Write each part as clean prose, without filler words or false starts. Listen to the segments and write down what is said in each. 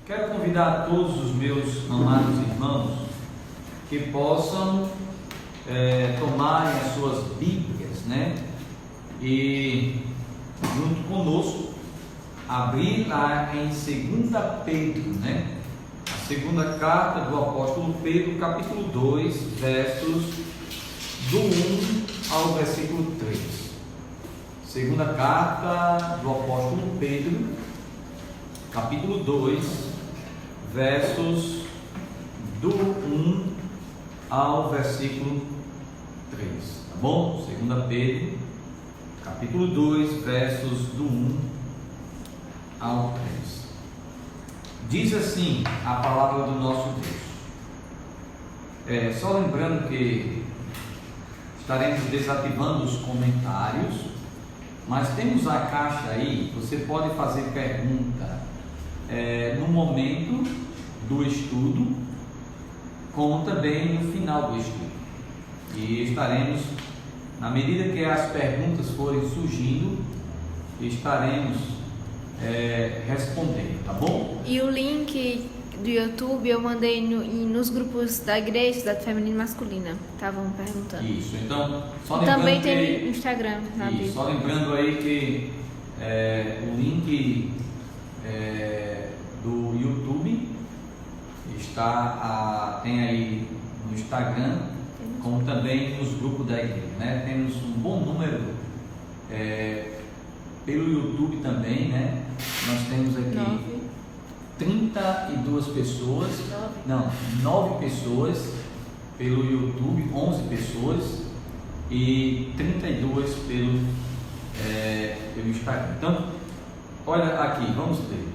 Quero convidar todos os meus amados irmãos que possam tomarem as suas Bíblias, e junto conosco abrir lá em 2 Pedro, a segunda carta do apóstolo Pedro, capítulo 2, versos do 1 ao versículo 3. Segunda carta do apóstolo Pedro, capítulo 2, versos do 1 ao versículo 3, tá bom? 2 Pedro, capítulo 2, versos do 1 ao 3. Diz assim a palavra do nosso Deus. Só lembrando que estaremos desativando os comentários, mas temos a caixa aí, você pode fazer pergunta no momento do estudo, como também no final do estudo. E estaremos, na medida que as perguntas forem surgindo, estaremos respondendo, tá bom? E o link do YouTube eu mandei nos grupos da igreja, da feminina e masculina, estavam perguntando. Isso, então, só lembrando também que, tem no Instagram, na Bíblia. Só lembrando aí que o link do YouTube tem aí no Instagram, como também nos grupos da igreja, Temos um bom número pelo YouTube também, Nós temos aqui 32 pessoas, 9 pessoas pelo YouTube, 11 pessoas e 32 pelo Instagram. Então, olha aqui, vamos ler.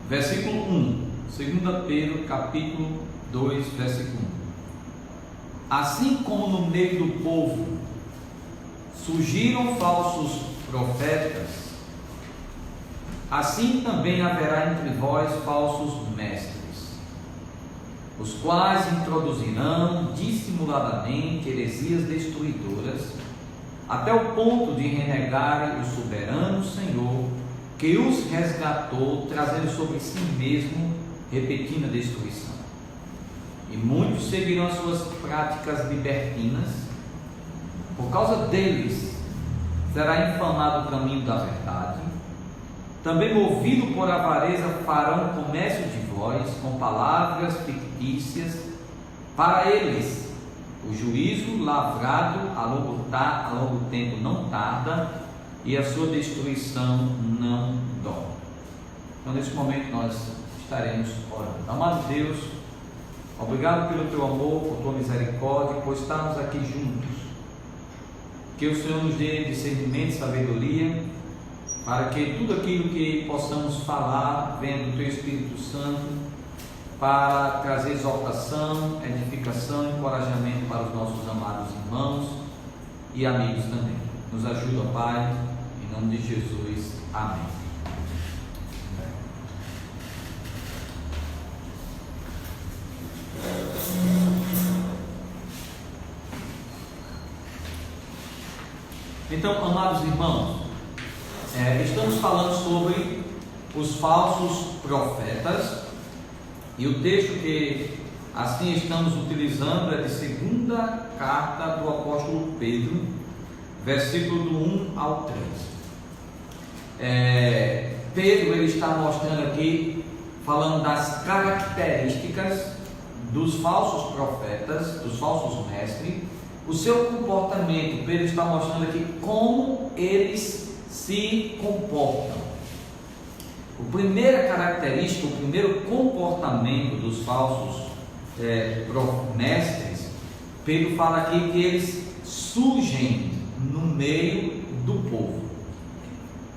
Versículo 1, 2 Pedro, capítulo 2, versículo 1. Assim como no meio do povo surgiram falsos profetas, assim também haverá entre vós falsos mestres, os quais introduzirão dissimuladamente heresias destruidoras, até o ponto de renegarem o soberano Senhor, que os resgatou, trazendo sobre si mesmo repentina destruição. E muitos seguirão as suas práticas libertinas. Por causa deles será infamado o caminho da verdade. Também, movido por avareza, farão comércio de vós com palavras fictícias. Para eles o juízo lavrado a longo tempo não tarda, e a sua destruição não dorme. Então, nesse momento nós estaremos orando. Amado Deus, obrigado pelo teu amor, por tua misericórdia, por estarmos aqui juntos. Que o Senhor nos dê discernimento e sabedoria, para que tudo aquilo que possamos falar venha do teu Espírito Santo, para trazer exaltação, edificação e encorajamento para os nossos amados irmãos e amigos também. Nos ajuda, Pai, em nome de Jesus. Amém. Então, amados irmãos, estamos falando sobre os falsos profetas, e o texto que assim estamos utilizando é de 2ª carta do apóstolo Pedro, versículo do 1 ao 3. Pedro ele está mostrando aqui, falando das características dos falsos profetas, dos falsos mestres, o seu comportamento. Pedro está mostrando aqui como eles se comportam. A primeira característica, o primeiro comportamento dos falsos mestres, Pedro fala aqui que eles surgem no meio do povo,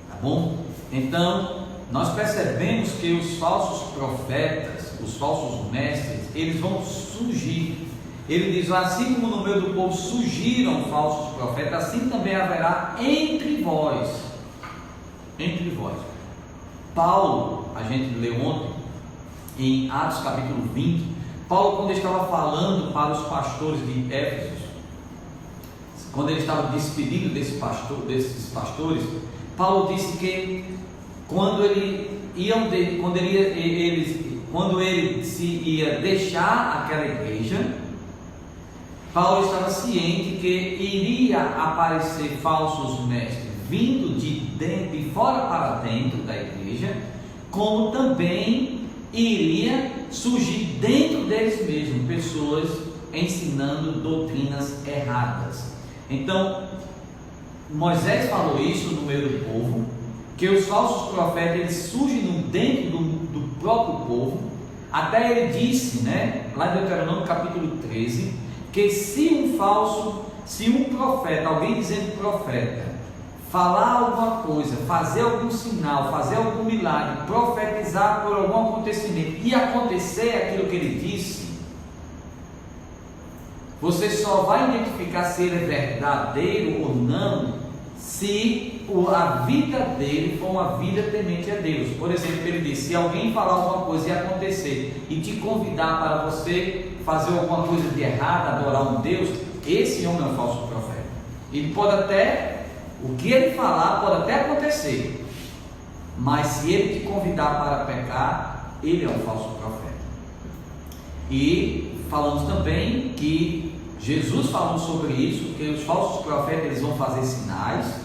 tá bom? Então, nós percebemos que os falsos profetas, os falsos mestres, eles vão surgir. Ele diz: assim como no meio do povo surgiram falsos profetas, assim também haverá entre vós. Entre vós. Paulo, a gente leu ontem, em Atos capítulo 20, Paulo, quando estava falando para os pastores de Éfeso, quando ele estava despedindo desses pastores, Paulo disse que quando ele se ia deixar aquela igreja, Paulo estava ciente que iria aparecer falsos mestres vindo de fora para dentro da igreja, como também iria surgir dentro deles mesmos pessoas ensinando doutrinas erradas. Então, Moisés falou isso no meio do povo, que os falsos profetas eles surgem dentro do próprio povo. Até ele disse, lá em Deuteronômio capítulo 13, que se um profeta, alguém dizendo profeta, falar alguma coisa, fazer algum sinal, fazer algum milagre, profetizar por algum acontecimento e acontecer aquilo que ele disse, você só vai identificar se ele é verdadeiro ou não se a vida dele for uma vida temente a Deus. Por exemplo, ele disse: se alguém falar alguma coisa e acontecer e te convidar para você fazer alguma coisa de errado, adorar um Deus, esse homem é um falso profeta. Ele pode até, o que ele falar pode até acontecer, mas se ele te convidar para pecar, ele é um falso profeta. E falamos também que Jesus falou sobre isso, que os falsos profetas eles vão fazer sinais.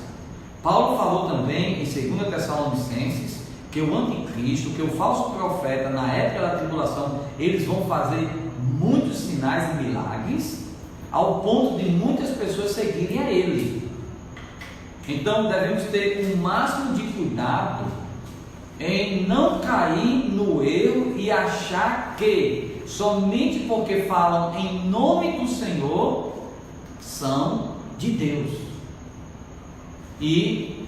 Paulo falou também em 2 Tessalonicenses que o anticristo, que o falso profeta na época da tribulação, eles vão fazer muitos sinais e milagres, ao ponto de muitas pessoas seguirem a ele. Então devemos ter o máximo de cuidado em não cair no erro e achar que somente porque falam em nome do Senhor são de Deus. E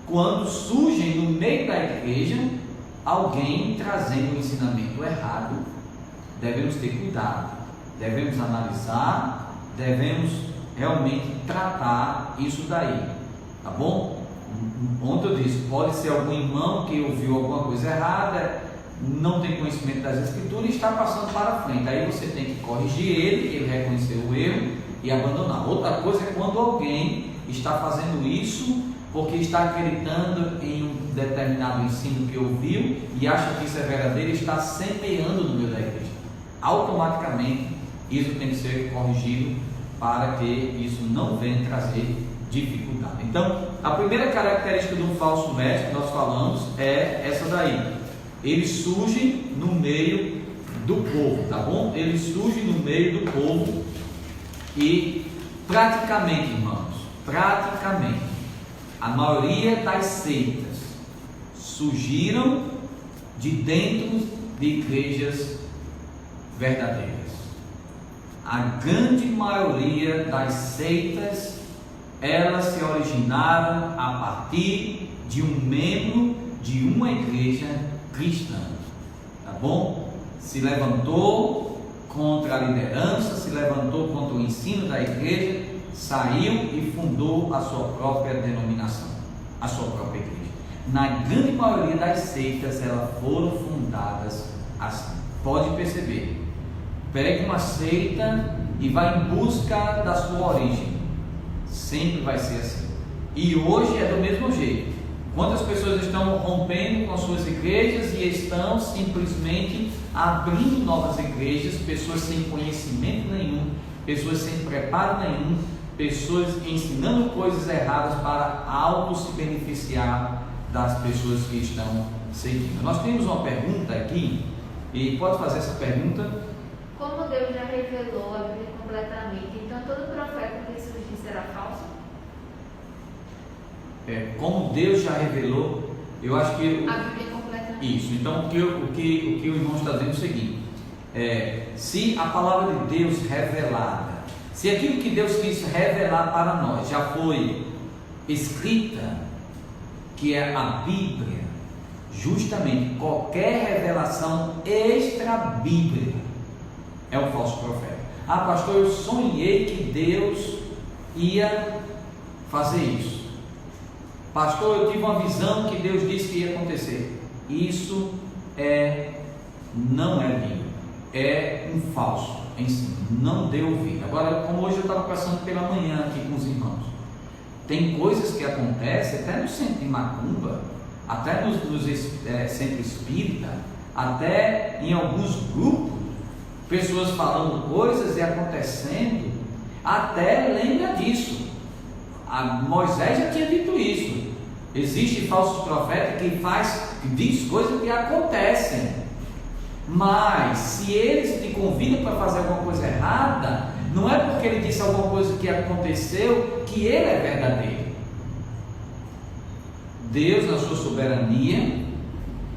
quando surgem no meio da igreja alguém trazendo um ensinamento errado, devemos ter cuidado, devemos analisar, devemos realmente tratar isso daí, tá bom? Ontem eu disse, pode ser algum irmão que ouviu alguma coisa errada, não tem conhecimento das escrituras e está passando para frente, aí você tem que corrigir ele reconhecer o erro e abandonar. Outra coisa é quando alguém está fazendo isso porque está acreditando em um determinado ensino que ouviu e acha que isso é verdadeiro e está semeando no meio da igreja. Automaticamente isso tem que ser corrigido para que isso não venha trazer dificuldade. Então, a primeira característica de um falso mestre que nós falamos é essa daí. Ele surge no meio do povo, tá bom? Ele surge no meio do povo e praticamente, irmãos, a maioria das seitas surgiram de dentro de igrejas verdadeiras. A grande maioria das seitas, elas se originaram a partir de um membro de uma igreja cristã, tá bom? Se levantou contra a liderança, se levantou contra o ensino da igreja, saiu e fundou a sua própria denominação, a sua própria igreja. Na grande maioria das seitas, elas foram fundadas assim. Pode perceber, pega uma seita e vai em busca da sua origem, sempre vai ser assim. E hoje é do mesmo jeito. Quantas pessoas estão rompendo com suas igrejas e estão simplesmente abrindo novas igrejas, pessoas sem conhecimento nenhum, pessoas sem preparo nenhum, pessoas ensinando coisas erradas para auto se beneficiar das pessoas que estão seguindo. Nós temos uma pergunta aqui, e pode fazer essa pergunta. Como Deus já revelou a Bíblia completamente, então todo profeta que surgir será falso? Como Deus já revelou, eu acho que a Bíblia completamente. Isso. Então o que o irmão está dizendo é o seguinte: se a palavra de Deus revelada, se aquilo que Deus quis revelar para nós já foi escrita, que é a Bíblia, justamente qualquer revelação extra-bíblica é um falso profeta. Ah, pastor, eu sonhei que Deus ia fazer isso. Pastor, eu tive uma visão que Deus disse que ia acontecer. Isso não é Bíblia, é um falso ensino, não dê ouvido. Agora, como hoje eu estava passando pela manhã aqui com os irmãos, tem coisas que acontecem até no centro de macumba. até nos centros espírita, até em alguns grupos, pessoas falando coisas e acontecendo, até lembra disso. Moisés já tinha dito isso. Existem falsos profetas que diz coisas que acontecem, mas se eles te convidam para fazer alguma coisa errada, não é porque ele disse alguma coisa que aconteceu que ele é verdadeiro. Deus, na sua soberania,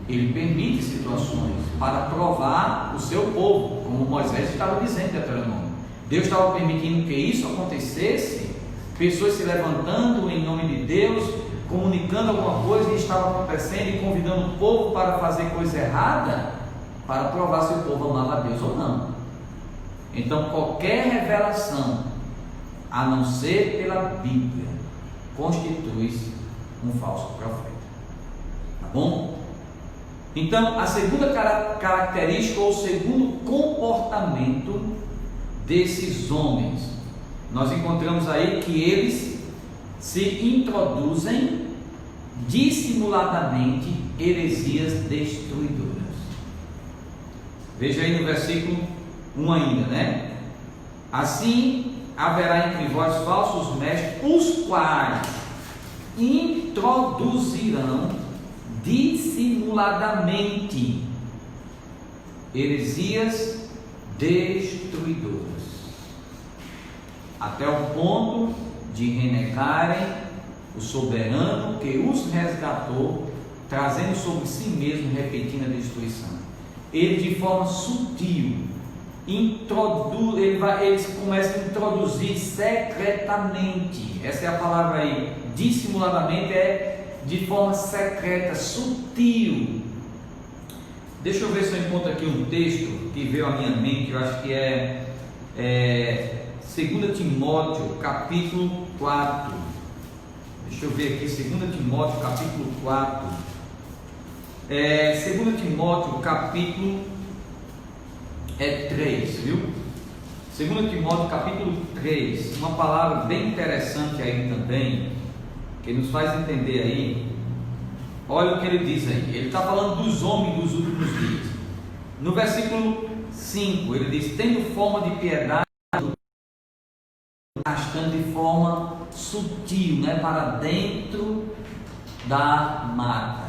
ele permite situações para provar o seu povo, como Moisés estava dizendo em Deuteronômio. Deus estava permitindo que isso acontecesse, pessoas se levantando em nome de Deus, comunicando alguma coisa que estava acontecendo e convidando o povo para fazer coisa errada, para provar se o povo amava a Deus ou não. Então, qualquer revelação, a não ser pela Bíblia, constitui um falso profeta. Tá bom? Então, a segunda característica ou o segundo comportamento desses homens, nós encontramos aí que eles se introduzem dissimuladamente heresias destruidoras. Veja aí no versículo 1 ainda, né? Assim haverá entre vós falsos mestres, os quais introduzirão dissimuladamente heresias destruidoras, até o ponto de renegarem o soberano que os resgatou, trazendo sobre si mesmo repentina destruição. Ele, de forma sutil, eles começam a introduzir secretamente. Essa é a palavra aí. Dissimuladamente é de forma secreta, sutil. Deixa eu ver se eu encontro aqui um texto que veio à minha mente. Eu acho que é 2 Timóteo capítulo 4. Deixa eu ver aqui, 2 Timóteo capítulo 4. 2 Timóteo capítulo 3, viu? 2 Timóteo capítulo 3, uma palavra bem interessante aí também, que nos faz entender aí. Olha o que ele diz aí. Ele está falando dos homens dos últimos dias. No versículo 5, ele diz: tendo forma de piedade, arrastando de forma sutil, né, para dentro da mata.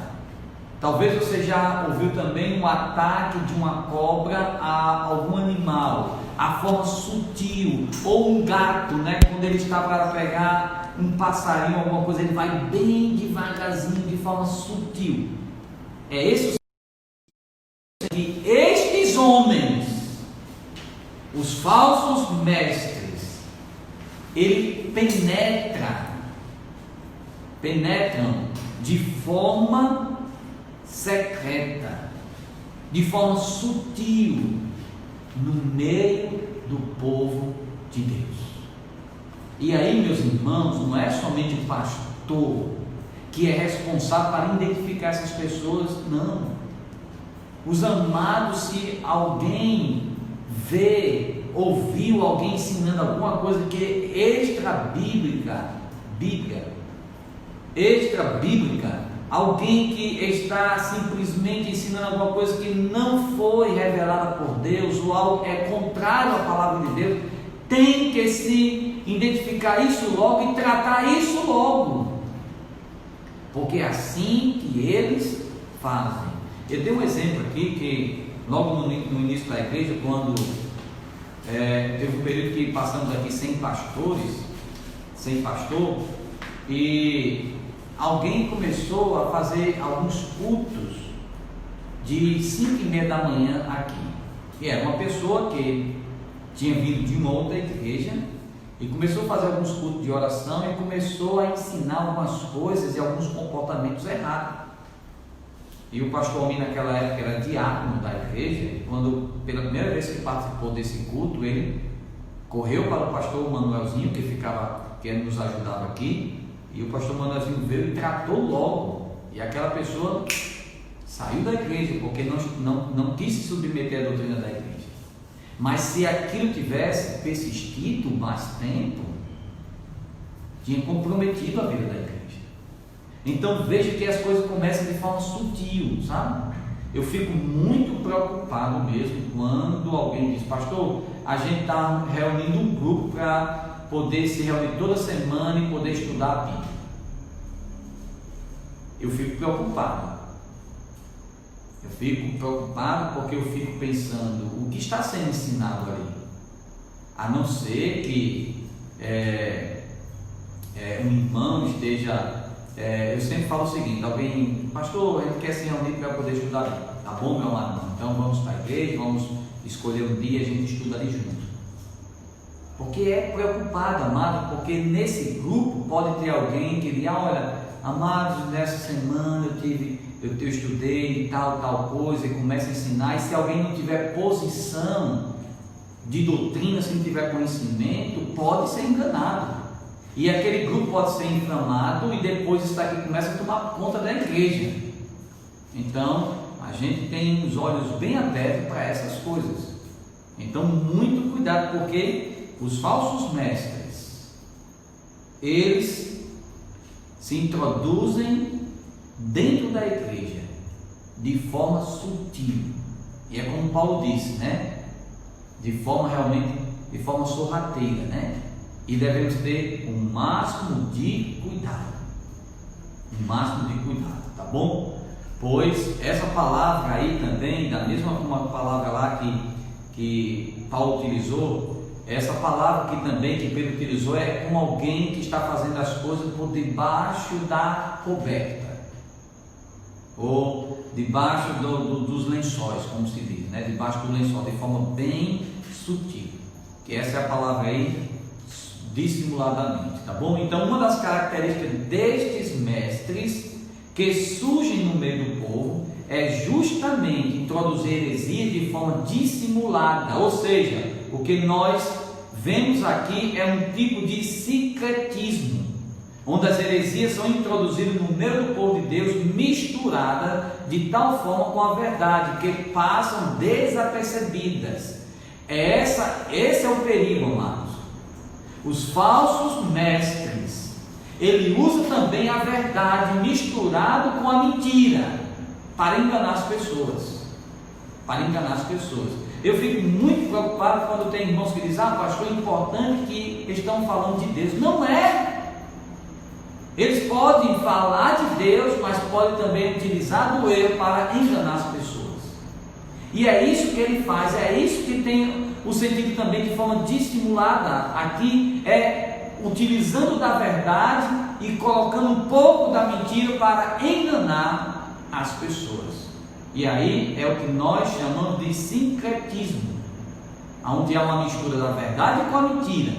Talvez você já ouviu também um ataque de uma cobra a algum animal, a forma sutil, ou um gato, né, quando ele está para pegar um passarinho, alguma coisa, ele vai bem devagarzinho, de forma sutil. É esse que estes homens, os falsos mestres, ele penetram de forma secreta, de forma sutil, no meio do povo de Deus. E aí, meus irmãos, não é somente o pastor que é responsável para identificar essas pessoas, não. Os amados, se alguém ouviu alguém ensinando alguma coisa que é extra-bíblica, alguém que está simplesmente ensinando alguma coisa que não foi revelada por Deus, ou algo é contrário à palavra de Deus, tem que se identificar isso logo e tratar isso logo, porque é assim que eles fazem. Eu dei um exemplo aqui, que logo no início da igreja, quando teve um período que passamos aqui sem pastor, e alguém começou a fazer alguns cultos de 5:30 da manhã aqui. E era uma pessoa que tinha vindo de uma outra igreja e começou a fazer alguns cultos de oração e começou a ensinar algumas coisas e alguns comportamentos errados. E o pastor Almir, naquela época, era diácono da igreja, e quando pela primeira vez que participou desse culto, ele correu para o pastor Manuelzinho, que nos ajudava aqui, e o pastor Manuelzinho veio e tratou logo, e aquela pessoa saiu da igreja, porque não quis se submeter à doutrina da igreja. Mas se aquilo tivesse persistido mais tempo, tinha comprometido a vida da igreja. Então veja que as coisas começam de forma sutil, sabe? Eu fico muito preocupado mesmo quando alguém diz: pastor, a gente está reunindo um grupo para poder se reunir toda semana e poder estudar a Bíblia. Eu fico preocupado. Eu fico preocupado porque eu fico pensando o que está sendo ensinado ali. A não ser que um irmão esteja... eu sempre falo o seguinte: alguém, pastor, a gente quer se reunir para poder estudar a Bíblia. Tá bom, meu amado? Então vamos para a igreja, vamos escolher um dia e a gente estuda ali junto. Porque é preocupado, amado, porque nesse grupo pode ter alguém que diga: olha, amados, nessa semana eu estudei tal coisa, e começa a ensinar, e se alguém não tiver posição de doutrina, se não tiver conhecimento, pode ser enganado. E aquele grupo pode ser inflamado e depois isso daqui começa a tomar conta da igreja. Então, a gente tem os olhos bem abertos para essas coisas. Então, muito cuidado, porque os falsos mestres, eles se introduzem dentro da igreja de forma sutil. E é como Paulo disse, né? De forma sorrateira, né? E devemos ter o máximo de cuidado. O máximo de cuidado, tá bom? Pois essa palavra aí também, da mesma palavra lá que Paulo utilizou, essa palavra que também que Pedro utilizou é como alguém que está fazendo as coisas por debaixo da coberta, ou debaixo dos lençóis, como se diz, né? Debaixo do lençol, de forma bem sutil. Que essa é a palavra aí, dissimuladamente, tá bom? Então, uma das características destes mestres que surgem no meio do povo é justamente introduzir heresia de forma dissimulada, ou seja, o que nós vemos aqui é um tipo de sincretismo, onde as heresias são introduzidas no meio do povo de Deus, misturadas de tal forma com a verdade, que passam desapercebidas. Esse é o perigo, amados. Os falsos mestres, ele usa também a verdade misturado com a mentira para enganar as pessoas. Eu fico muito preocupado quando tem irmãos que dizem: pastor, é importante que estão falando de Deus. Não é. Eles podem falar de Deus, mas podem também utilizar do erro para enganar as pessoas. E é isso que ele faz, é isso que tem o sentido também de forma dissimulada. Aqui é utilizando da verdade e colocando um pouco da mentira para enganar as pessoas. E aí é o que nós chamamos de sincretismo, onde há uma mistura da verdade com a mentira.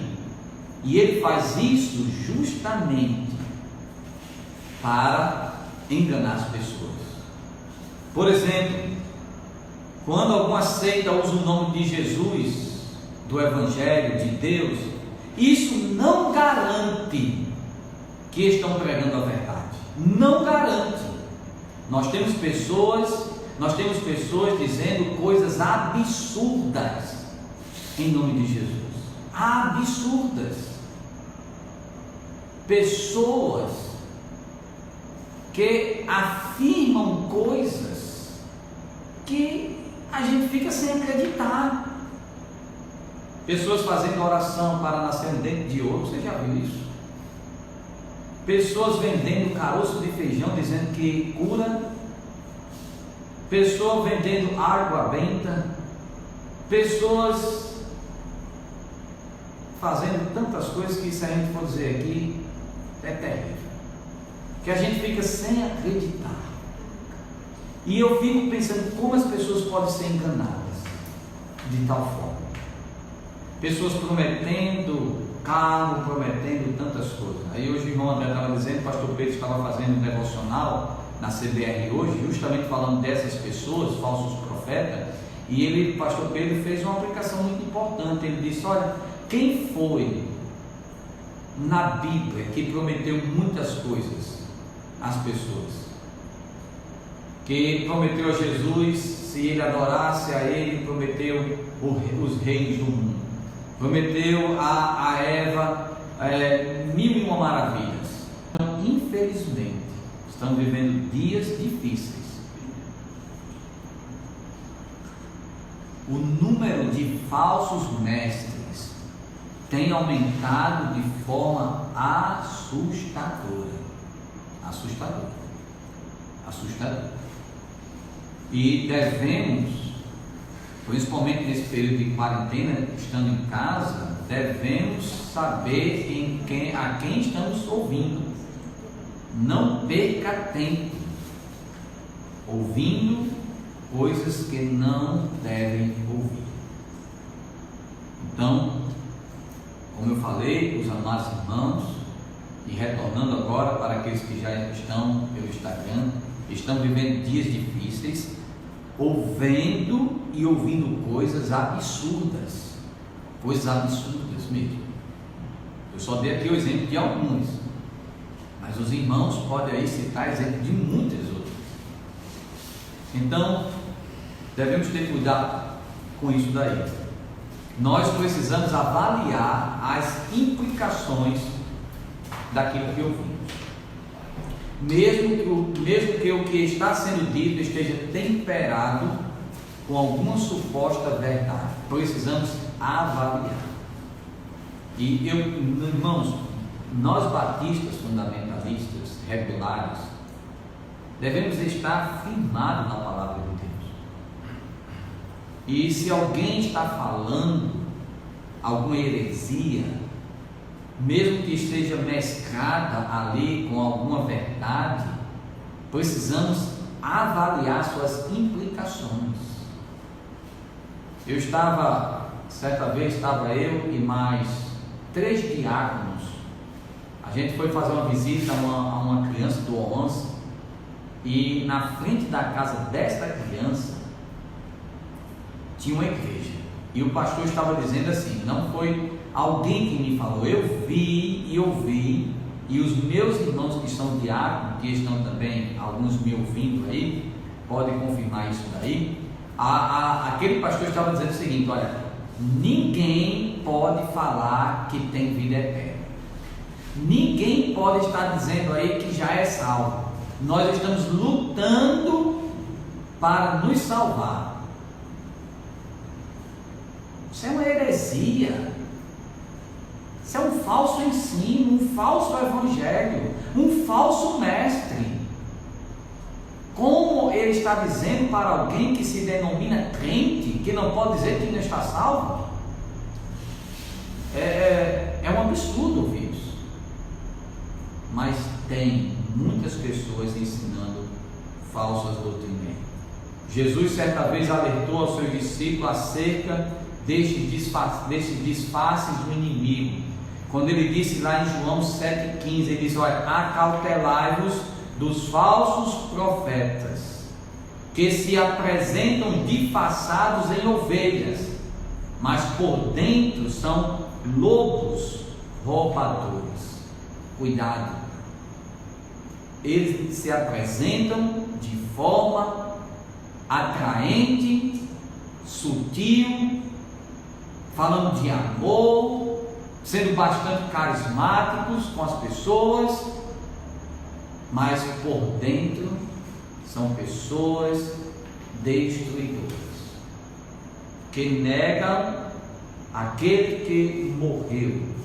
E ele faz isso justamente para enganar as pessoas. Por exemplo, quando alguma seita usa o nome de Jesus, do Evangelho, de Deus, isso não garante que estão pregando a verdade. Não garante. Nós temos pessoas dizendo coisas absurdas em nome de Jesus. Absurdas. Pessoas que afirmam coisas que a gente fica sem acreditar. Pessoas fazendo oração para nascer um dente de ouro, você já viu isso? Pessoas vendendo caroço de feijão dizendo que cura. Pessoas vendendo água benta. Pessoas fazendo tantas coisas que, se a gente for dizer aqui, é terrível, que a gente fica sem acreditar. E eu fico pensando como as pessoas podem ser enganadas de tal forma. Pessoas prometendo carro, prometendo tantas coisas. Aí hoje o irmão André estava dizendo, o pastor Pedro estava fazendo um devocional na CBR hoje, justamente falando dessas pessoas, falsos profetas, e o pastor Pedro fez uma aplicação muito importante. Ele disse: olha, quem foi na Bíblia que prometeu muitas coisas às pessoas? Que prometeu a Jesus, se ele adorasse a ele, prometeu os reinos do mundo, prometeu a Eva 1001 maravilhas. Infelizmente, Estamos vivendo dias difíceis. O número de falsos mestres tem aumentado de forma assustadora. Assustadora. E devemos, principalmente nesse período de quarentena, estando em casa, devemos saber a quem estamos ouvindo. Não perca tempo ouvindo coisas que não devem ouvir. Então, como eu falei, os amados irmãos, e retornando agora para aqueles que já estão pelo Instagram, estão vivendo dias difíceis, ouvindo e ouvindo coisas absurdas mesmo. Eu só dei aqui o exemplo de alguns, mas os irmãos podem aí citar exemplo de muitas outras. Então, devemos ter cuidado com isso daí. Nós precisamos avaliar as implicações daquilo que ouvimos. Mesmo que o que está sendo dito esteja temperado com alguma suposta verdade, precisamos avaliar. E irmãos, nós batistas, fundamentalistas, regulares, devemos estar firmados na palavra de Deus. E se alguém está falando alguma heresia, mesmo que esteja mesclada ali com alguma verdade, precisamos avaliar suas implicações. Certa vez estava eu e mais 3 diáconos. A gente foi fazer uma visita a uma criança do ONS, e na frente da casa desta criança tinha uma igreja, e o pastor estava dizendo assim, não foi alguém que me falou, eu vi e ouvi, e os meus irmãos que são diáconos, que estão também, alguns me ouvindo aí, podem confirmar isso daí. Aquele pastor estava dizendo o seguinte: olha, ninguém pode falar que tem vida eterna, ninguém pode estar dizendo aí que já é salvo. Nós estamos lutando para nos salvar. Isso é uma heresia, isso é um falso ensino, um falso evangelho, um falso mestre. Como ele está dizendo para alguém que se denomina crente, que não pode dizer que não está salvo? É um absurdo ouvir isso. Mas tem muitas pessoas ensinando falsas doutrinas. Jesus certa vez alertou aos seus discípulos acerca destes disfarces do inimigo, quando ele disse lá em João 7,15, ele disse: olha, acautelai-vos dos falsos profetas, que se apresentam disfarçados em ovelhas, mas por dentro são lobos roubadores. Cuidado, eles se apresentam de forma atraente, sutil, falando de amor, sendo bastante carismáticos com as pessoas, mas por dentro são pessoas destruidoras, que negam aquele que morreu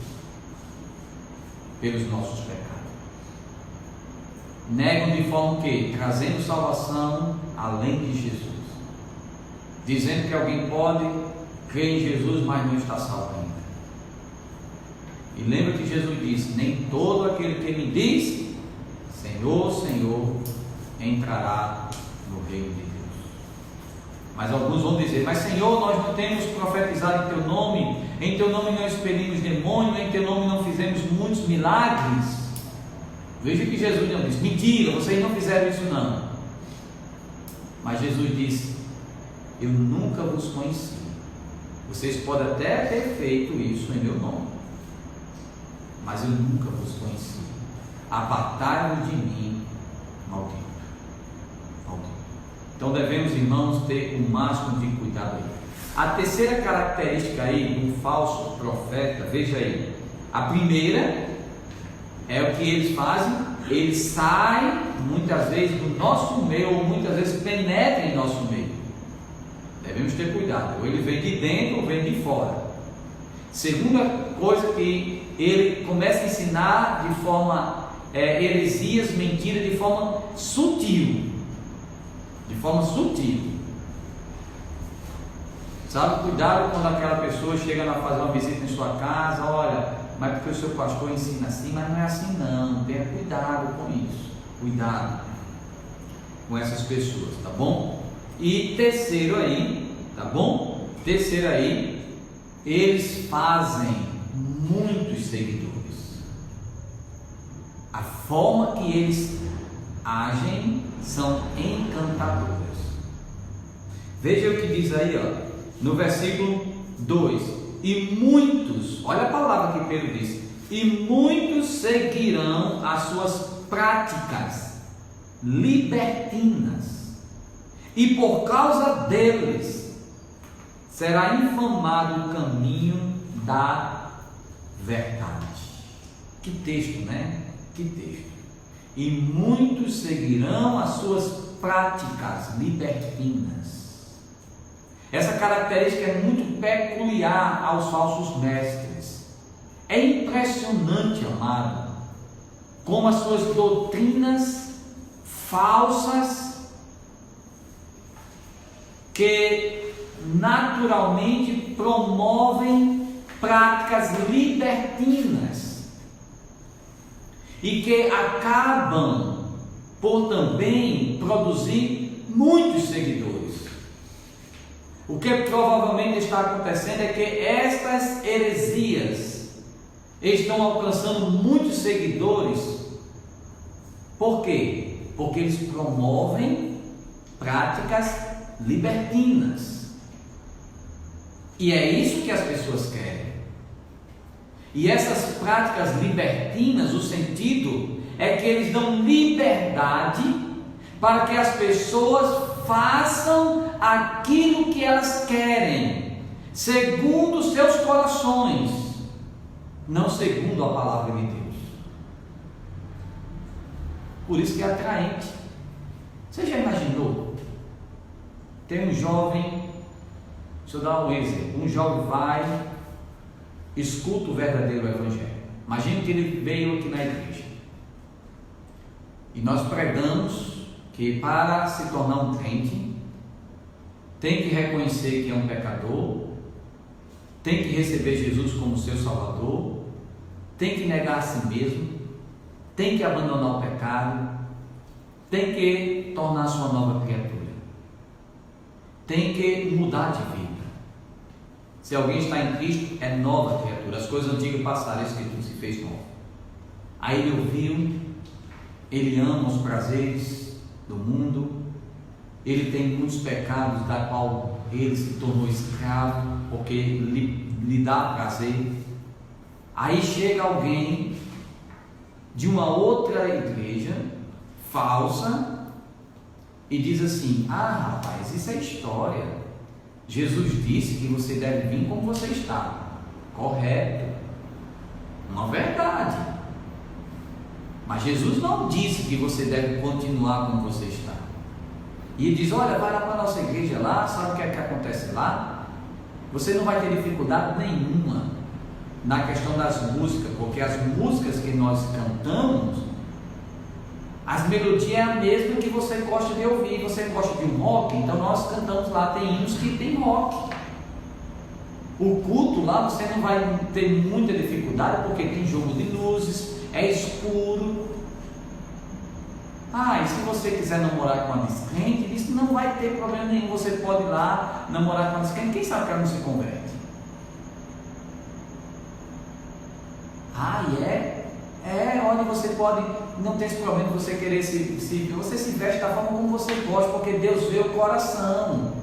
pelos nossos pecados. Negam de forma que? Trazendo salvação além de Jesus, dizendo que alguém pode crer em Jesus, mas não está salvo ainda. E lembra que Jesus disse: nem todo aquele que me diz Senhor, Senhor, entrará no reino de Deus. Mas alguns vão dizer: mas Senhor, nós não temos profetizado em teu nome não expelimos demônio, em teu nome não fizemos muitos milagres. Veja que Jesus não disse: mentira, vocês não fizeram isso não. Mas Jesus disse: eu nunca vos conheci. Vocês podem até ter feito isso em meu nome, mas eu nunca vos conheci. Apartai-vos de mim, maldito. Então devemos, irmãos, ter o máximo de cuidado aí. A terceira característica aí do falso profeta, veja aí, a primeira é o que eles fazem, ele sai muitas vezes do nosso meio, ou muitas vezes penetra em nosso meio. Devemos ter cuidado, ou ele vem de dentro ou vem de fora. Segunda coisa que ele começa a ensinar de forma heresias, mentiras, de forma sutil. De forma sutil. Sabe, cuidado quando aquela pessoa chega a fazer uma visita em sua casa, olha, mas porque o seu pastor ensina assim, mas não é assim não, tenha cuidado com isso, cuidado com essas pessoas, tá bom? E terceiro aí, tá bom? Terceiro aí, eles fazem muitos seguidores. A forma que eles agem são encantadoras. Veja o que diz aí, ó. No versículo 2: e muitos, olha a palavra que Pedro diz, e muitos seguirão as suas práticas libertinas, e por causa deles será infamado o caminho da verdade. Que texto, né? Que texto. E muitos seguirão as suas práticas libertinas. Essa característica é muito peculiar aos falsos mestres. É impressionante, amado, como as suas doutrinas falsas, que naturalmente promovem práticas libertinas e que acabam por também produzir muitos seguidores. O que provavelmente está acontecendo é que estas heresias estão alcançando muitos seguidores. Por quê? Porque eles promovem práticas libertinas. E é isso que as pessoas querem. E essas práticas libertinas, o sentido é que eles dão liberdade para que as pessoas façam aquilo que elas querem, segundo os seus corações, não segundo a palavra de Deus. Por isso que é atraente. Você já imaginou? Tem um jovem, deixa eu dar um exemplo, um jovem vai, escuta o verdadeiro evangelho. Imagine que ele veio aqui na igreja e nós pregamos que para se tornar um crente tem que reconhecer que é um pecador, tem que receber Jesus como seu Salvador, tem que negar a si mesmo, tem que abandonar o pecado, tem que tornar sua nova criatura, tem que mudar de vida. Se alguém está em Cristo, é nova criatura, as coisas antigas passaram, esse que tudo se fez novo. Aí ele ouviu, ele ama os prazeres do mundo, ele tem muitos pecados da qual ele se tornou escravo, porque lhe dá prazer. Aí chega alguém de uma outra igreja falsa e diz assim: ah, rapaz, isso é história. Jesus disse que você deve vir como você está. Correto, uma verdade. Mas Jesus não disse que você deve continuar como você está. E ele diz: olha, vai lá para a nossa igreja lá, sabe o que é que acontece lá? Você não vai ter dificuldade nenhuma na questão das músicas, porque as músicas que nós cantamos, as melodias é a mesma que você gosta de ouvir. Você gosta de um rock, então nós cantamos lá, tem hinos que tem rock. O culto lá você não vai ter muita dificuldade, porque tem jogo de luzes, é escuro. Ah, e se você quiser namorar com uma descrente, isso não vai ter problema nenhum. Você pode ir lá namorar com uma descrente, quem sabe que ela não se converte? Ah, e olha, você pode, não tem esse problema de você querer você se veste da forma como você gosta, porque Deus vê o coração,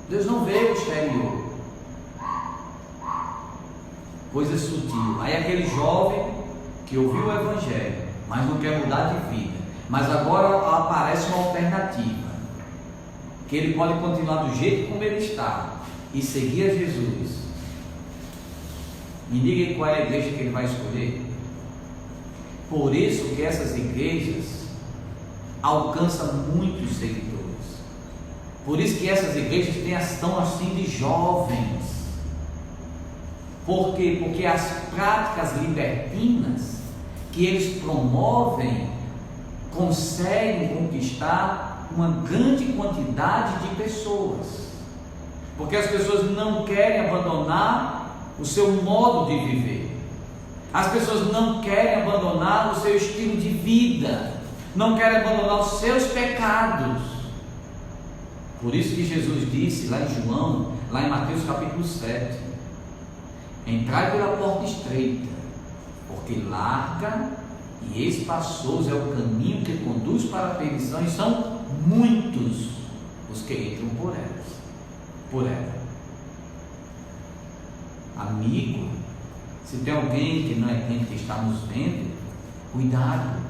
Deus não vê o exterior. Coisa sutil. Aí aquele jovem que ouviu o evangelho, mas não quer mudar de vida, mas agora aparece uma alternativa, que ele pode continuar do jeito como ele está e seguir a Jesus. Me diga qual é a igreja que ele vai escolher. Por isso que essas igrejas alcançam muitos seguidores. Por isso que essas igrejas estão assim de jovens. Por quê? Porque as práticas libertinas que eles promovem conseguem conquistar uma grande quantidade de pessoas. Porque as pessoas não querem abandonar o seu modo de viver. As pessoas não querem abandonar o seu estilo de vida. Não querem abandonar os seus pecados. Por isso que Jesus disse lá em João, lá em Mateus capítulo 7: entrai pela porta estreita, porque larga e espaçoso é o caminho que conduz para a perdição, e são muitos os que entram por ela. Amigo, se tem alguém que não é crente que está nos vendo, cuidado.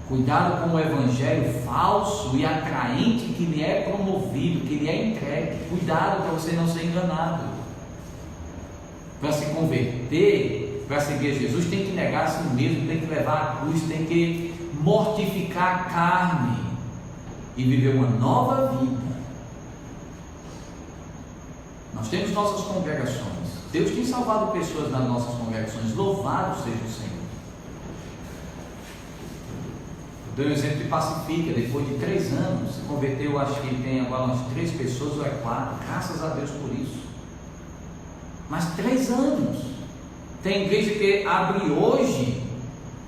Cuidado com o evangelho falso e atraente que lhe é promovido, que lhe é entregue. Cuidado para você não ser enganado. Para se converter, para seguir Jesus, tem que negar a si mesmo, tem que levar a cruz, tem que mortificar a carne e viver uma nova vida. Nós temos nossas congregações. Deus tem salvado pessoas nas nossas congregações. Louvado seja o Senhor. Eu dei o exemplo de Pacifica. Depois de 3 anos, se converteu, acho que tem agora umas 3 pessoas ou 4. Graças a Deus por isso. Mas 3 anos. Tem igreja que abre hoje,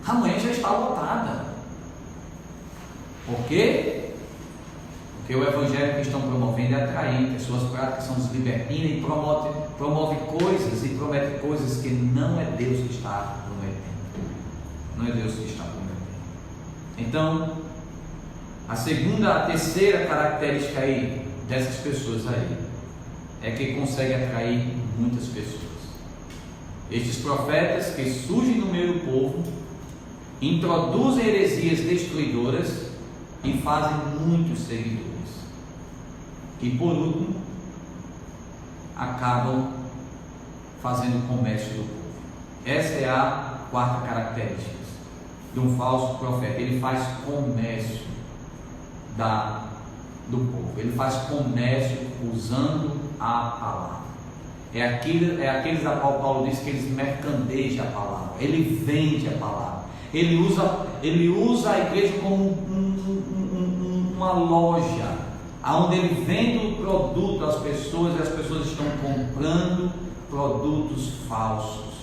amanhã já está lotada. Por quê? Porque o evangelho que estão promovendo é atraente, as suas práticas são libertinas e promove coisas e promete coisas que não é Deus que está prometendo. Não é Deus que está prometendo. Então, a terceira característica aí dessas pessoas aí é que consegue atrair muitas pessoas. Estes profetas que surgem no meio do povo introduzem heresias destruidoras e fazem muitos seguidores. E por último, acabam fazendo comércio do povo. Essa é a 4ª característica de um falso profeta. Ele faz comércio do povo. Ele faz comércio usando a palavra. É aqueles a qual Paulo diz que eles mercandejam a palavra. Ele vende a palavra. Ele usa a igreja como uma loja, onde ele vende o produto às pessoas, e as pessoas estão comprando produtos falsos.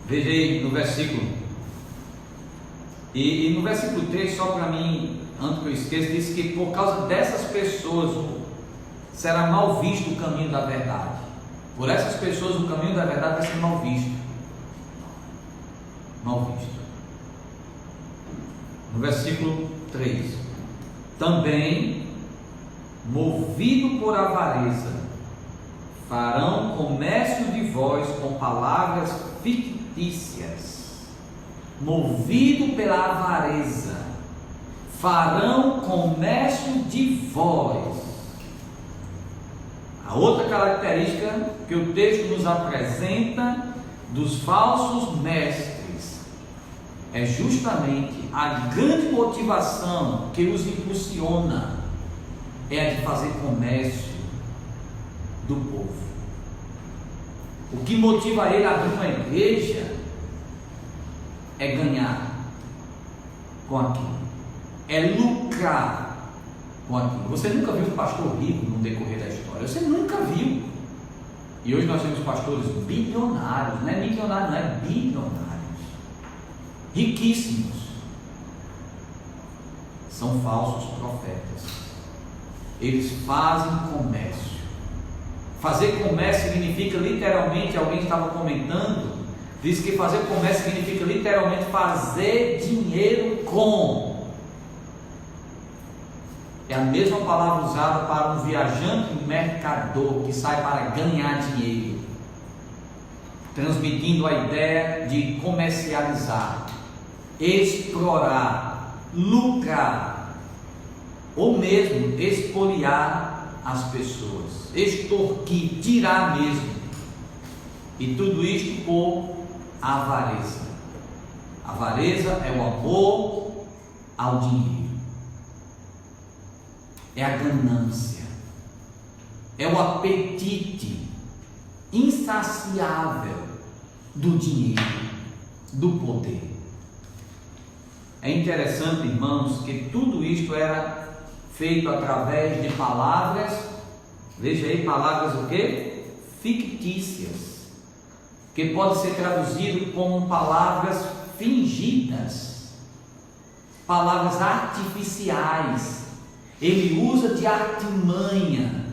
Veja aí no versículo, e no versículo 3, só para mim, antes que eu esqueça, diz que por causa dessas pessoas será mal visto o caminho da verdade. Por essas pessoas o caminho da verdade vai ser mal visto. Mal visto. No versículo 3: também, movido por avareza, farão comércio de vós com palavras fictícias. Movido pela avareza, farão comércio de vós. A outra característica que o texto nos apresenta dos falsos mestres é justamente a grande motivação que os impulsiona, é a de fazer comércio do povo. O que motiva ele a abrir uma igreja é ganhar com aquilo, é lucrar com aquilo. Você nunca viu um pastor rico no decorrer da história? Você nunca viu. E hoje nós temos pastores bilionários, não é milionários, não é bilionários, riquíssimos. São falsos profetas. Eles fazem comércio. Fazer comércio significa literalmente, alguém estava comentando, diz que fazer comércio significa literalmente fazer dinheiro com. É a mesma palavra usada para um viajante mercador que sai para ganhar dinheiro, transmitindo a ideia de comercializar, explorar, lucrar, ou mesmo expoliar as pessoas, extorquir, tirar mesmo. E tudo isto por avareza. Avareza é o amor ao dinheiro, é a ganância, é o apetite insaciável do dinheiro, do poder. É interessante, irmãos, que tudo isto era feito através de palavras, veja aí, palavras o quê? Fictícias, que pode ser traduzido como palavras fingidas, palavras artificiais. Ele usa de artimanha,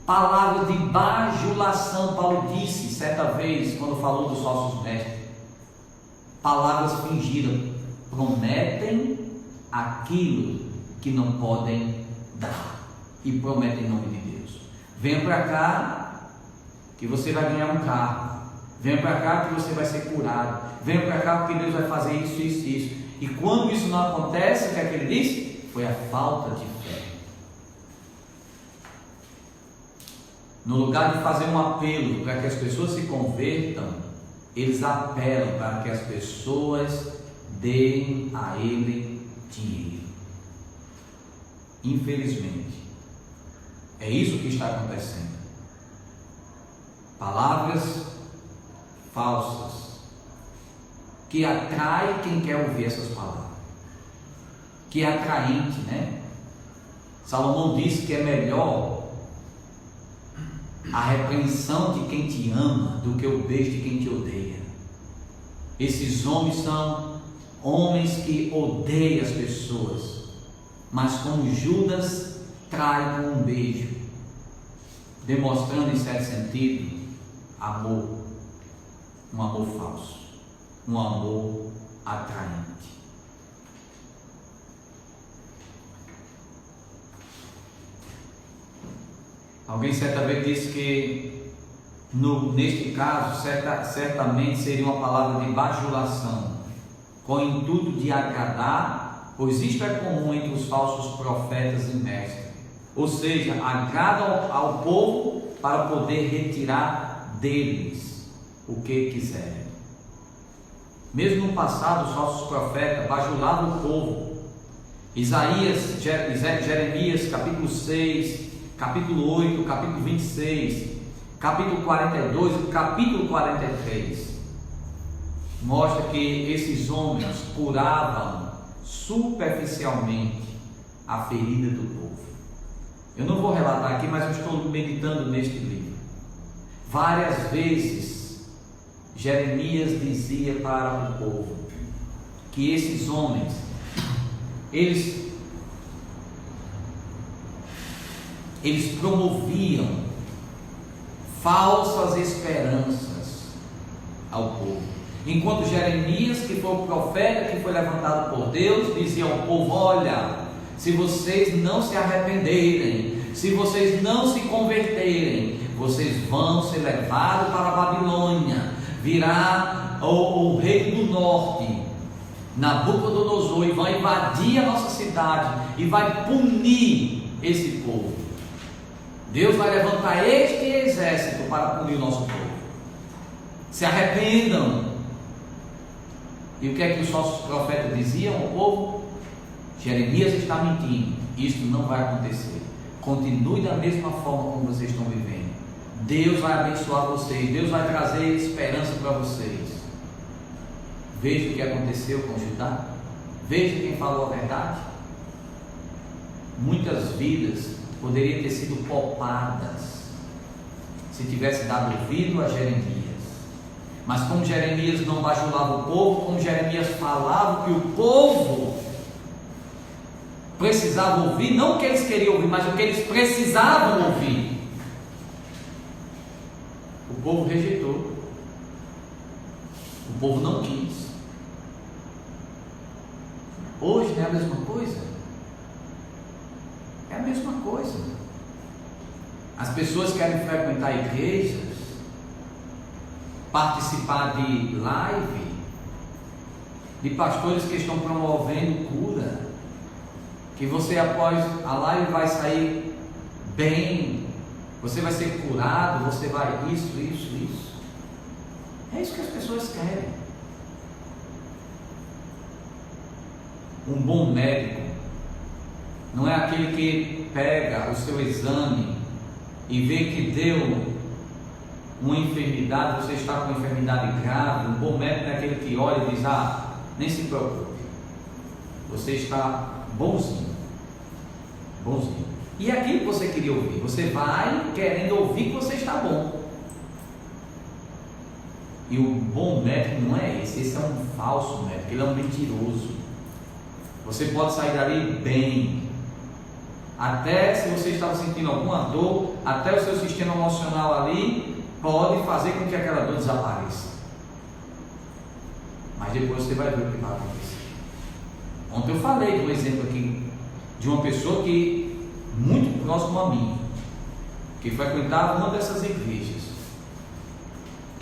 palavras de bajulação. Paulo disse certa vez, quando falou dos falsos mestres, palavras fingidas, prometem aquilo que não podem dar, e prometem em nome de Deus. Venha para cá que você vai ganhar um carro, venha para cá que você vai ser curado, venha para cá porque Deus vai fazer isso, isso, isso. E quando isso não acontece, o que é que ele disse? Foi a falta de fé. No lugar de fazer um apelo para que as pessoas se convertam, eles apelam para que as pessoas deem a ele dinheiro. Infelizmente, é isso que está acontecendo. Palavras falsas que atrai quem quer ouvir essas palavras, que é atraente, né? Salomão disse que é melhor a repreensão de quem te ama do que o beijo de quem te odeia. Esses homens são homens que odeiam as pessoas, mas como Judas trai com um beijo, demonstrando em certo sentido amor, um amor falso, um amor atraente. Alguém certa vez disse que neste caso certamente seria uma palavra de bajulação, com o intuito de agradar, pois isto é comum entre os falsos profetas e mestres, ou seja, agradam ao povo para poder retirar deles o que quiserem. Mesmo no passado, os falsos profetas bajulavam o povo. Jeremias capítulo 6, capítulo 8, capítulo 26, capítulo 42 e capítulo 43 mostra que esses homens curavam superficialmente a ferida do povo. Eu não vou relatar aqui, mas eu estou meditando neste livro. Várias vezes Jeremias dizia para o povo que esses homens, eles promoviam falsas esperanças ao povo. Enquanto Jeremias, que foi o profeta que foi levantado por Deus, dizia ao povo: olha, se vocês não se arrependerem, se vocês não se converterem, vocês vão ser levados para a Babilônia, virá o rei do norte, Nabucodonosor, e vai invadir a nossa cidade e vai punir esse povo. Deus vai levantar este exército para punir o nosso povo. Se arrependam. E o que é que os falsos profetas diziam ao povo? Jeremias está mentindo, isto não vai acontecer. Continue da mesma forma como vocês estão vivendo. Deus vai abençoar vocês, Deus vai trazer esperança para vocês. Veja o que aconteceu com Judá, veja quem falou a verdade. Muitas vidas poderiam ter sido poupadas se tivesse dado ouvido a Jeremias. Mas como Jeremias não bajulava o povo, como Jeremias falava que o povo precisava ouvir, não o que eles queriam ouvir, mas o que eles precisavam ouvir, o povo rejeitou, o povo não quis. Hoje não é a mesma coisa? É a mesma coisa. As pessoas querem frequentar igrejas, participar de live, de pastores que estão promovendo cura, que você após a live vai sair bem, você vai ser curado, você vai isso. É isso que as pessoas querem. Um bom médico não é aquele que pega o seu exame e vê que deu uma enfermidade, você está com uma enfermidade grave. Um bom médico é aquele que olha e diz: ah, nem se preocupe, você está bonzinho, bonzinho. E é aquilo que você queria ouvir. Você vai querendo ouvir que você está bom. E o bom médico não é esse é um falso médico, ele é um mentiroso. Você pode sair dali bem, até se você estava sentindo alguma dor, até o seu sistema emocional ali pode fazer com que aquela dor desapareça. Mas depois você vai ver o que vai acontecer. Ontem eu falei de um exemplo aqui, de uma pessoa que, muito próximo a mim, que frequentava uma dessas igrejas,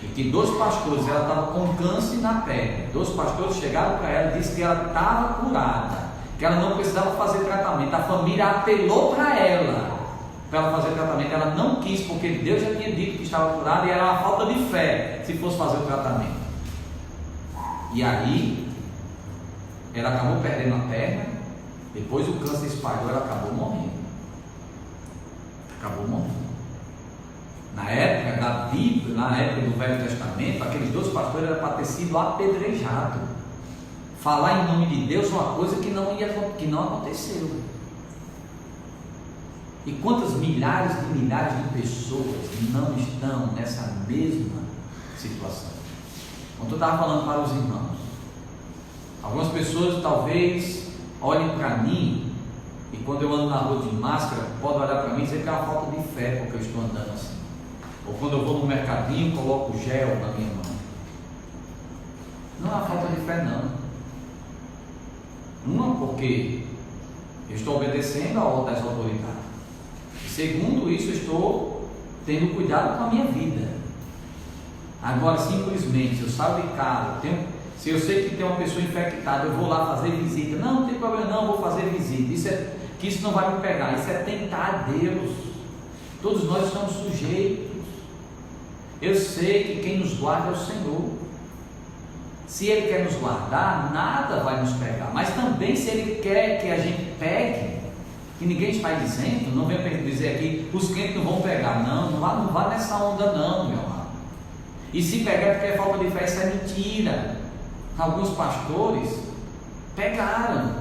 e que 2 pastores, ela estava com câncer na perna. 2 pastores chegaram para ela e disseram que ela estava curada, que ela não precisava fazer tratamento. A família apelou para ela fazer tratamento. Ela não quis, porque Deus já tinha dito que estava curada, e era uma falta de fé se fosse fazer o tratamento. E aí ela acabou perdendo a perna. Depois o câncer espalhou, ela acabou morrendo. Na época da Bíblia, na época do Velho Testamento, aqueles 2 pastores eram para ter sido apedrejados. Falar em nome de Deus é uma coisa que não aconteceu. E quantas milhares de pessoas não estão nessa mesma situação? Quando eu estava falando para os irmãos, algumas pessoas talvez olhem para mim, e quando eu ando na rua de máscara, podem olhar para mim e dizer que é uma falta de fé, porque eu estou andando assim. Ou quando eu vou no mercadinho, coloco gel na minha mão. Não é uma falta de fé, não. Uma, porque eu estou obedecendo a ordem das autoridades. Segundo isso, eu estou tendo cuidado com a minha vida. Agora, simplesmente, se eu saio de casa, se eu sei que tem uma pessoa infectada, eu vou lá fazer visita. Não tem problema, não, vou fazer visita. Isso não vai me pegar. Isso é tentar a Deus. Todos nós estamos sujeitos. Eu sei que quem nos guarda é o Senhor. Se Ele quer nos guardar, nada vai nos pegar. Mas também, se Ele quer que a gente pegue, que ninguém está dizendo, não venha dizer aqui, os crentes não vão pegar. Não vá nessa onda não, meu amado. E se pegar é porque é falta de fé, isso é mentira. Alguns pastores pegaram.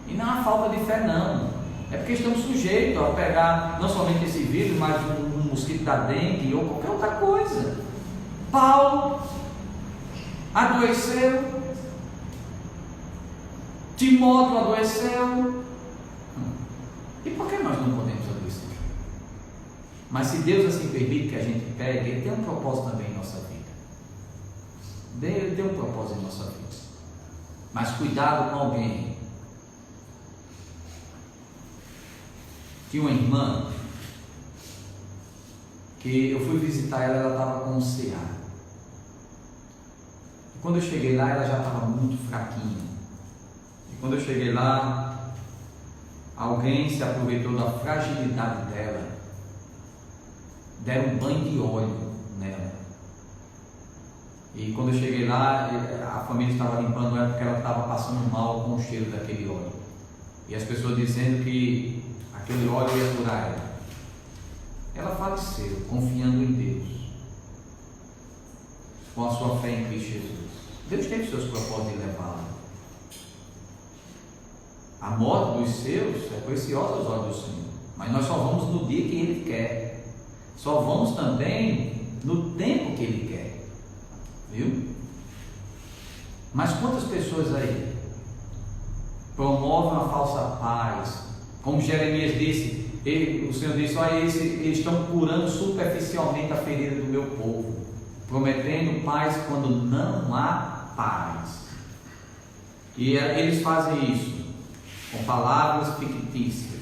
E não é falta de fé, não. É porque estamos sujeitos a pegar não somente esse vírus, mas um mosquito da dengue ou qualquer outra coisa. Paulo adoeceu, Timóteo adoeceu. E por que nós não podemos adoecer? Mas se Deus assim permite que a gente pegue, Ele tem um propósito também em nossa vida. Ele tem um propósito em nossa vida. Mas cuidado com alguém. Tinha uma irmã que eu fui visitar ela estava com um CA. E quando eu cheguei lá, ela já estava muito fraquinha. E quando eu cheguei lá, alguém se aproveitou da fragilidade dela, deram um banho de óleo nela. E quando eu cheguei lá, a família estava limpando ela porque ela estava passando mal com o cheiro daquele óleo. E as pessoas dizendo que aquele óleo ia curar ela. Ela faleceu confiando em Deus, com a sua fé em Cristo Jesus. Deus teve seus propósitos de levá-la. A morte dos seus é preciosa aos olhos do Senhor, mas nós só vamos no dia que Ele quer. Só vamos também no tempo que Ele quer. Viu? Mas quantas pessoas aí promovem uma falsa paz? Como Jeremias disse, o Senhor disse: olha, eles estão curando superficialmente a ferida do meu povo, prometendo paz quando não há paz. E eles fazem isso com palavras fictícias,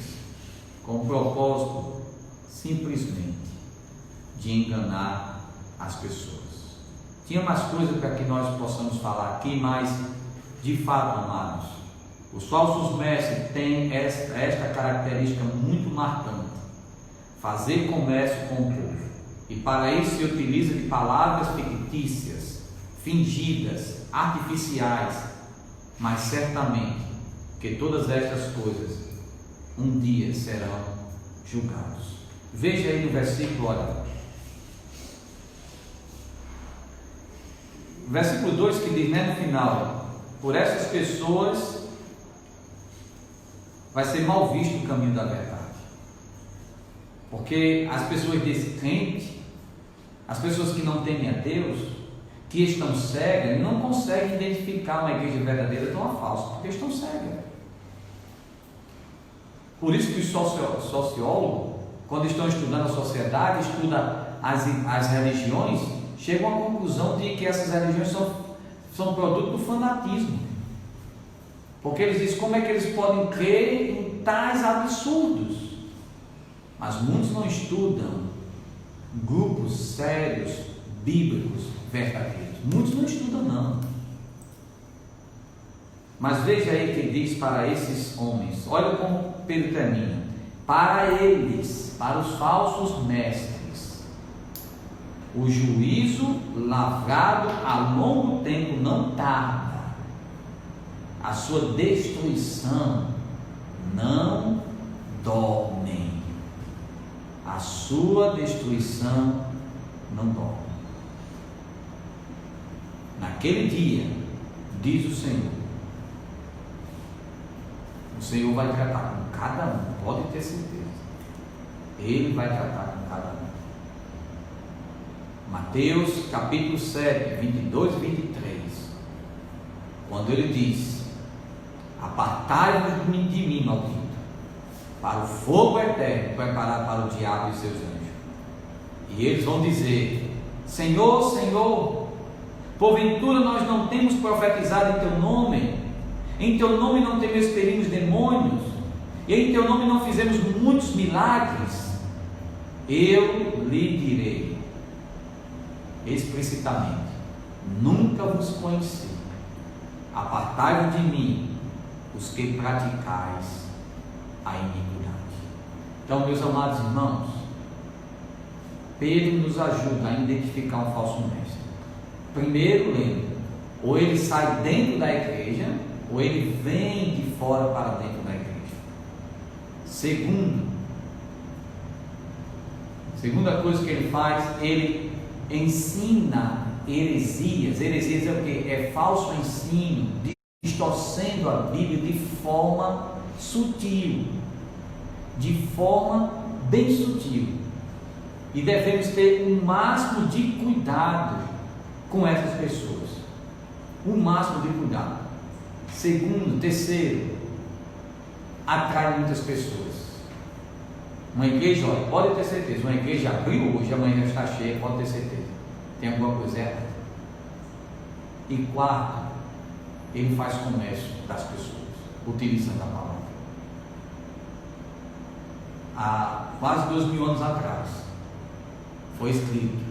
com o propósito simplesmente de enganar as pessoas. Tinha mais coisas para que nós possamos falar aqui, mas de fato, amados, os falsos mestres têm esta característica muito marcante: fazer comércio com o povo E para isso se utiliza de palavras fictícias, fingidas, artificiais, mas certamente que todas estas coisas um dia serão julgados. Veja aí no versículo, olha, versículo 2 que diz, né, no final: por essas pessoas vai ser mal visto o caminho da verdade. Porque as pessoas descrentes, as pessoas que não temem a Deus, que estão cegas, não conseguem identificar uma igreja verdadeira de uma falsa, porque estão cegas. Por isso que os sociólogos, quando estão estudando a sociedade, estudam as religiões, chegam à conclusão de que essas religiões são produto do fanatismo. Porque eles dizem, como é que eles podem crer em tais absurdos? Mas muitos não estudam grupos sérios, bíblicos, verdadeiros. Muitos não estudam, não. Mas veja aí que diz para esses homens, olha como Pedro termina: para eles, para os falsos mestres, o juízo lavrado a longo tempo não tarda, a sua destruição não dorme, a sua destruição não dorme. Naquele dia, diz o Senhor vai tratar com cada um, pode ter certeza. Ele vai tratar com cada um. Mateus capítulo 7, 22 e 23, quando ele diz: apartai-vos de mim, maldito, para o fogo eterno preparado para o diabo e seus anjos. E eles vão dizer: Senhor, Senhor, porventura nós não temos profetizado em teu nome? Em teu nome não temos expelido demônios? E em teu nome não fizemos muitos milagres? Eu lhe direi explicitamente: nunca vos conheci. Apartai-vos de mim, os que praticais a iniquidade. Então, meus amados irmãos, Pedro nos ajuda a identificar um falso mestre. Primeiro, lembra, ou ele sai dentro da igreja, ou ele vem de fora para dentro da igreja. Segunda coisa que ele faz, ele ensina heresias. Heresias é o que? É falso ensino, distorcendo a Bíblia de forma sutil, de forma bem sutil. E devemos ter o máximo de cuidado com essas pessoas. O máximo de cuidado. Terceiro, atrai muitas pessoas. Uma igreja, olha, pode ter certeza, uma igreja abriu hoje, amanhã já está cheia, pode ter certeza. Tem alguma coisa errada. E quarto, ele faz comércio das pessoas, utilizando a palavra. Há quase 2000 anos atrás, foi escrito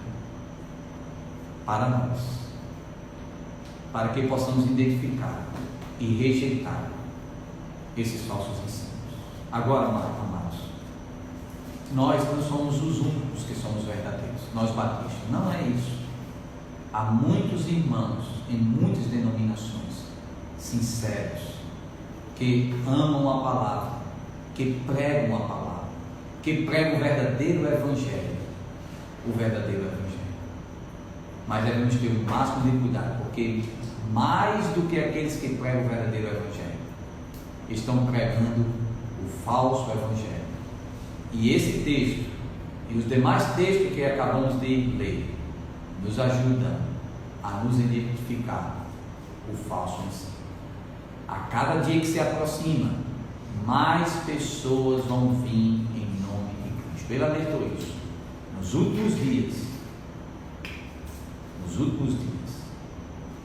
para nós, para que possamos identificar e rejeitar esses falsos ensinos. Agora, amados, nós não somos os únicos que somos verdadeiros, nós batistas, não é isso. Há muitos irmãos em muitas denominações sinceros, que amam a palavra, que pregam a palavra, que pregam o verdadeiro evangelho, mas devemos ter o máximo de cuidado, porque mais do que aqueles que pregam o verdadeiro evangelho, estão pregando o falso evangelho. E esse texto e os demais textos que acabamos de ler nos ajudam a nos identificar o falso ensino. A cada dia que se aproxima, mais pessoas vão vir em nome de Cristo. Ele alertou isso nos últimos dias,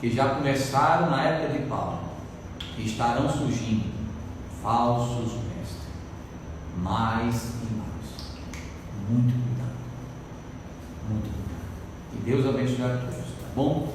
que já começaram na época de Paulo, estarão surgindo falsos mestres, mais e mais. Muito cuidado, muito cuidado. Que Deus abençoe a todos, tá bom?